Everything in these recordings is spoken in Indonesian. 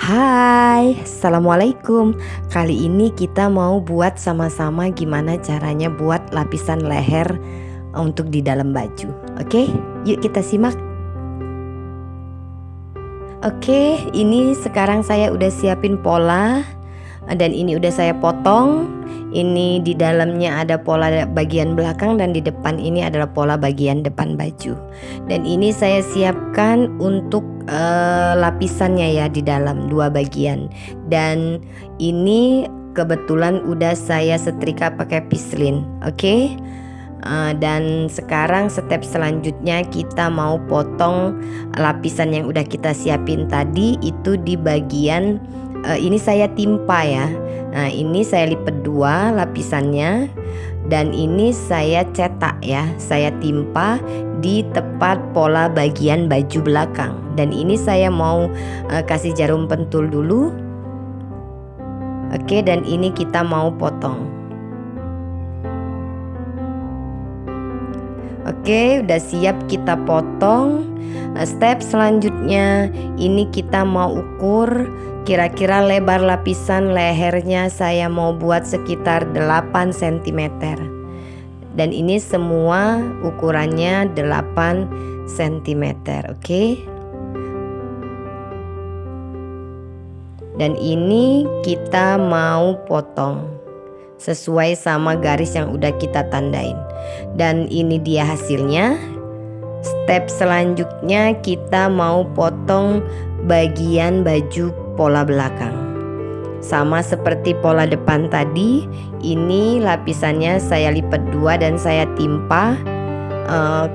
Hai, Assalamualaikum. Kali ini kita mau buat sama-sama gimana caranya buat lapisan leher untuk di dalam baju. Oke, yuk kita simak. Oke, ini sekarang saya udah siapin pola dan ini udah saya potong. Ini di dalamnya ada pola bagian belakang dan di depan ini adalah pola bagian depan baju. Dan ini saya siapkan untuk lapisannya ya di dalam dua bagian. Dan ini kebetulan udah saya setrika pakai pislin. Oke. Dan sekarang step selanjutnya kita mau potong lapisan yang udah kita siapin tadi itu di bagian ini saya timpa ya. Nah ini saya lipat dua lapisannya dan ini saya cetak ya, saya timpa di tepat pola bagian baju belakang. Dan ini saya mau kasih jarum pentul dulu. Oke, dan ini kita mau potong. Oke, udah siap kita potong. Step selanjutnya ini kita mau ukur kira-kira lebar lapisan lehernya saya mau buat sekitar 8 cm. Dan ini semua ukurannya 8 cm, oke? Dan ini kita mau potong sesuai sama garis yang udah kita tandain. Dan ini dia hasilnya. Step selanjutnya kita mau potong bagian baju pola belakang. Sama seperti pola depan tadi, ini lapisannya saya lipat dua dan saya timpa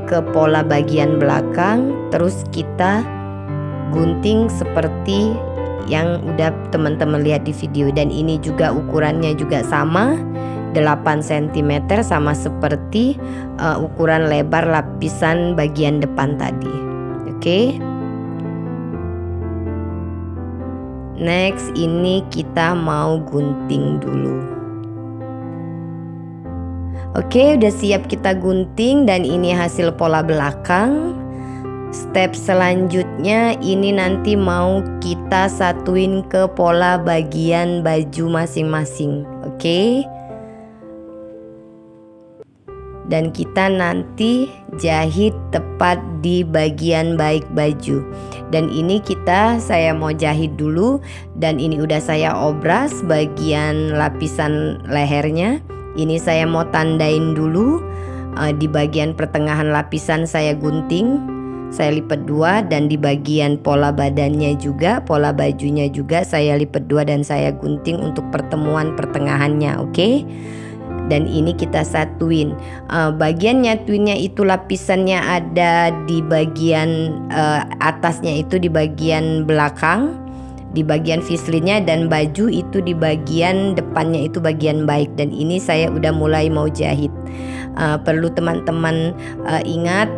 ke pola bagian belakang. Terus kita gunting seperti yang udah teman-teman lihat di video. Dan ini juga ukurannya juga sama 8 cm, sama seperti ukuran lebar lapisan bagian depan tadi. Oke. Next, ini kita mau gunting dulu. Oke, udah siap kita gunting dan ini hasil pola belakang. Step selanjutnya ini nanti mau kita satuin ke pola bagian baju masing-masing. Oke. Dan kita nanti jahit tepat di bagian baik baju. Dan ini saya mau jahit dulu. Dan ini udah saya obras bagian lapisan lehernya. Ini saya mau tandain dulu. Di bagian pertengahan lapisan saya gunting, saya lipat dua, dan di bagian pola badannya juga, pola bajunya juga saya lipat dua dan saya gunting untuk pertemuan pertengahannya. Oke. Dan ini kita satuin. Bagian nyatuinnya itu lapisannya ada di bagian atasnya itu di bagian belakang, di bagian vislinnya, dan baju itu di bagian depannya itu bagian baik. Dan ini saya udah mulai mau jahit. Perlu teman-teman ingat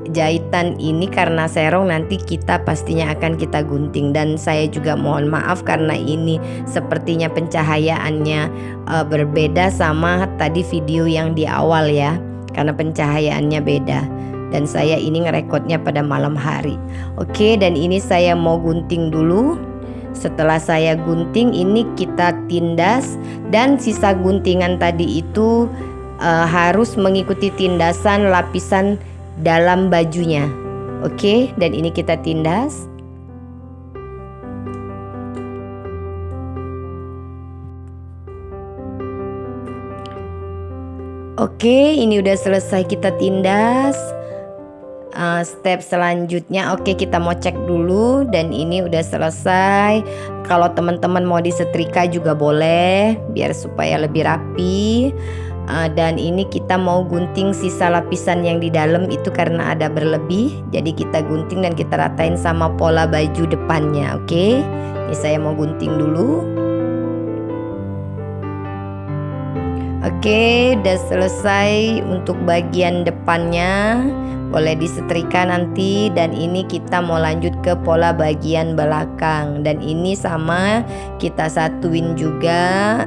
jahitan ini karena serong nanti kita pastinya akan kita gunting. Dan saya juga mohon maaf karena ini sepertinya pencahayaannya berbeda sama tadi video yang di awal ya, karena pencahayaannya beda dan saya ini ngerekodnya pada malam hari. Oke, dan ini saya mau gunting dulu. Setelah saya gunting ini kita tindas, dan sisa guntingan tadi itu harus mengikuti tindasan lapisan dalam bajunya. Oke, dan ini kita tindas. Oke, ini udah selesai kita tindas. Step selanjutnya kita mau cek dulu, dan ini udah selesai. Kalau teman-teman mau disetrika juga boleh biar supaya lebih rapi. Dan ini kita mau gunting sisa lapisan yang di dalam itu karena ada berlebih, jadi kita gunting dan kita ratain sama pola baju depannya. Oke, ini saya mau gunting dulu. Oke, udah selesai untuk bagian depannya, boleh disetrika nanti. Dan ini kita mau lanjut ke pola bagian belakang, dan ini sama kita satuin juga.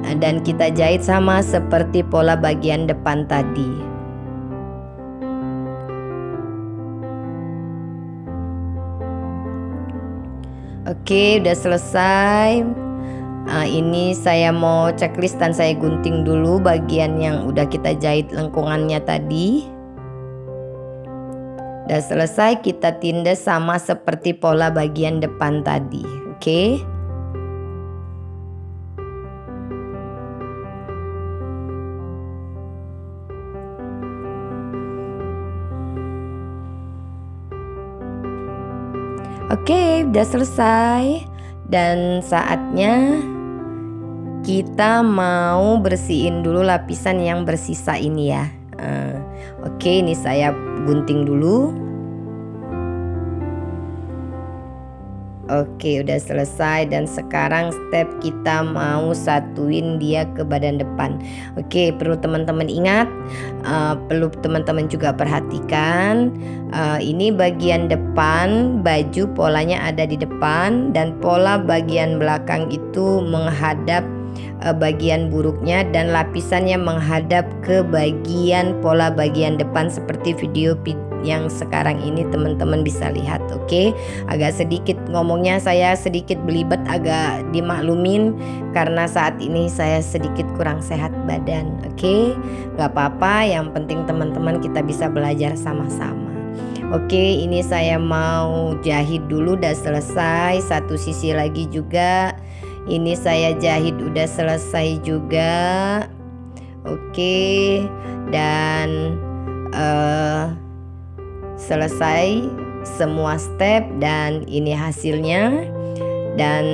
Dan kita jahit sama seperti pola bagian depan tadi. Oke, udah selesai. Ini saya mau checklist dan saya gunting dulu bagian yang udah kita jahit lengkungannya tadi. Udah selesai, kita tindas sama seperti pola bagian depan tadi. Oke. Oke, udah selesai dan saatnya kita mau bersihin dulu lapisan yang bersisa ini ya. Oke, ini saya gunting dulu. Oke, udah selesai dan sekarang step kita mau satuin dia ke badan depan. Oke, perlu teman-teman ingat, perlu teman-teman juga perhatikan, ini bagian depan baju polanya ada di depan dan pola bagian belakang itu menghadap bagian buruknya dan lapisannya menghadap ke bagian pola bagian depan seperti video yang sekarang ini teman-teman bisa lihat. Oke, agak sedikit ngomongnya saya sedikit belibet, agak dimaklumin karena saat ini saya sedikit kurang sehat badan. Oke, gak apa-apa, yang penting teman-teman kita bisa belajar sama-sama. Oke, ini saya mau jahit dulu, udah selesai. Satu sisi lagi juga ini saya jahit, udah selesai juga. Oke, dan selesai semua step dan ini hasilnya. Dan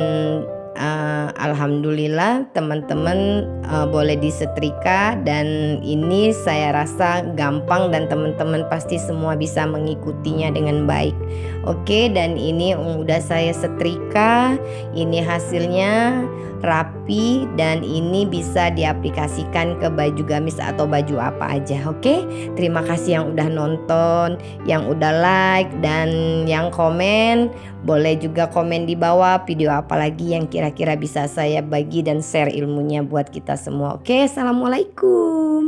alhamdulillah teman-teman boleh disetrika dan ini saya rasa gampang dan teman-teman pasti semua bisa mengikutinya dengan baik. Oke, dan ini udah saya setrika, ini hasilnya rapi dan ini bisa diaplikasikan ke baju gamis atau baju apa aja. Oke, terima kasih yang udah nonton, yang udah like dan yang komen. Boleh juga komen di bawah video apa lagi yang kira-kira bisa saya bagi dan share ilmunya buat kita semua. Oke, assalamualaikum.